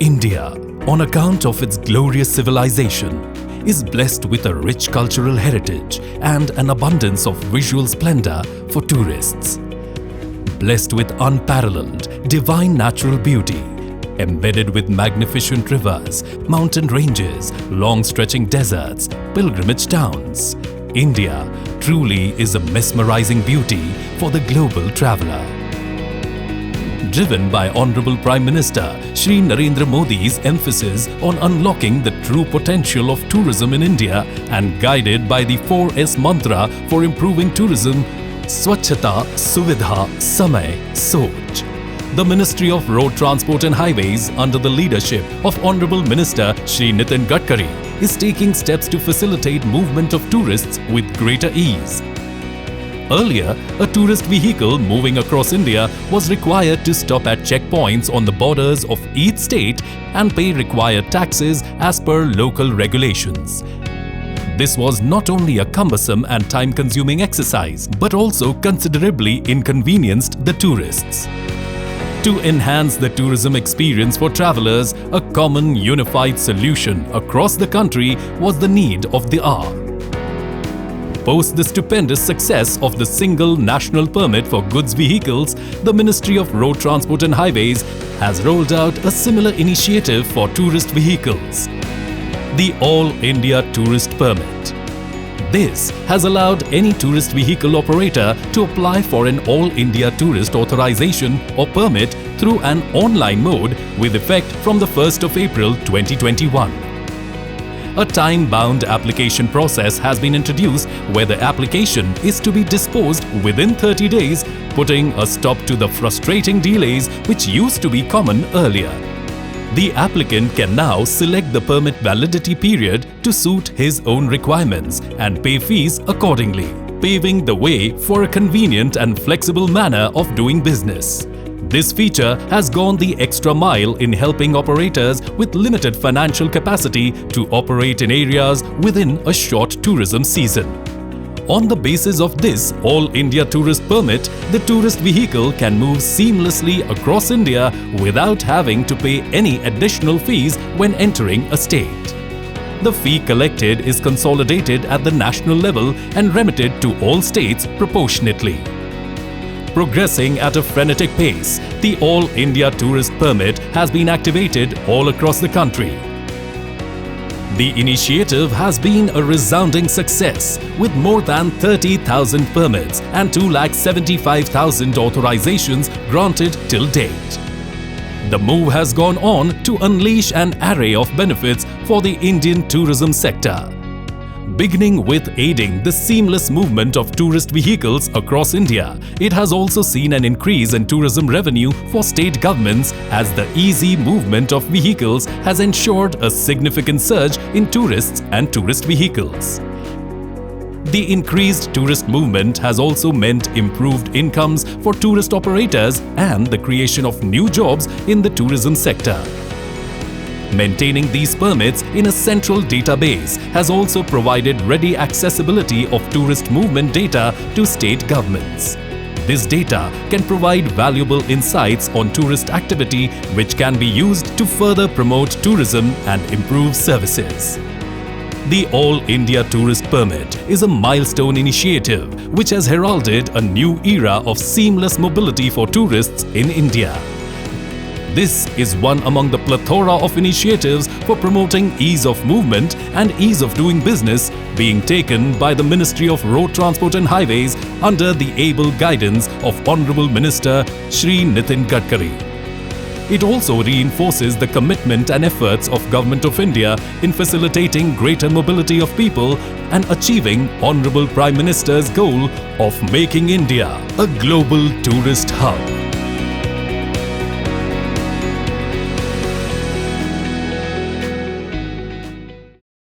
India, on account of its glorious civilization, is blessed with a rich cultural heritage and an abundance of visual splendor for tourists. Blessed with unparalleled, divine natural beauty, embedded with magnificent rivers, mountain ranges, long-stretching deserts, pilgrimage towns, India truly is a mesmerizing beauty for the global traveler. Driven by Honorable Prime Minister Shri Narendra Modi's emphasis on unlocking the true potential of tourism in India and guided by the 4S mantra for improving tourism, Swachhata, Suvidha, Samay, Soch. The Ministry of Road Transport and Highways, under the leadership of Honorable Minister Shri Nitin Gadkari, is taking steps to facilitate movement of tourists with greater ease. Earlier, a tourist vehicle moving across India was required to stop at checkpoints on the borders of each state and pay required taxes as per local regulations. This was not only a cumbersome and time-consuming exercise, but also considerably inconvenienced the tourists. To enhance the tourism experience for travelers, a common unified solution across the country was the need of the hour. Post the stupendous success of the single national permit for goods vehicles, the Ministry of Road Transport and Highways has rolled out a similar initiative for tourist vehicles, the All India Tourist Permit. This has allowed any tourist vehicle operator to apply for an All India Tourist Authorization or permit through an online mode with effect from the 1st of April 2021. A time-bound application process has been introduced where the application is to be disposed within 30 days, putting a stop to the frustrating delays which used to be common earlier. The applicant can now select the permit validity period to suit his own requirements and pay fees accordingly, paving the way for a convenient and flexible manner of doing business. This feature has gone the extra mile in helping operators with limited financial capacity to operate in areas within a short tourism season. On the basis of this All India Tourist Permit, the tourist vehicle can move seamlessly across India without having to pay any additional fees when entering a state. The fee collected is consolidated at the national level and remitted to all states proportionately. Progressing at a frenetic pace, the All India Tourist Permit has been activated all across the country. The initiative has been a resounding success with more than 30,000 permits and 275,000 authorizations granted till date. The move has gone on to unleash an array of benefits for the Indian tourism sector. Beginning with aiding the seamless movement of tourist vehicles across India, it has also seen an increase in tourism revenue for state governments as the easy movement of vehicles has ensured a significant surge in tourists and tourist vehicles. The increased tourist movement has also meant improved incomes for tourist operators and the creation of new jobs in the tourism sector. Maintaining these permits in a central database has also provided ready accessibility of tourist movement data to state governments. This data can provide valuable insights on tourist activity which can be used to further promote tourism and improve services. The All India Tourist Permit is a milestone initiative which has heralded a new era of seamless mobility for tourists in India. This is one among the plethora of initiatives for promoting ease of movement and ease of doing business being taken by the Ministry of Road Transport and Highways under the able guidance of Honorable Minister Shri Nitin Gadkari. It also reinforces the commitment and efforts of Government of India in facilitating greater mobility of people and achieving Honorable Prime Minister's goal of making India a global tourist hub.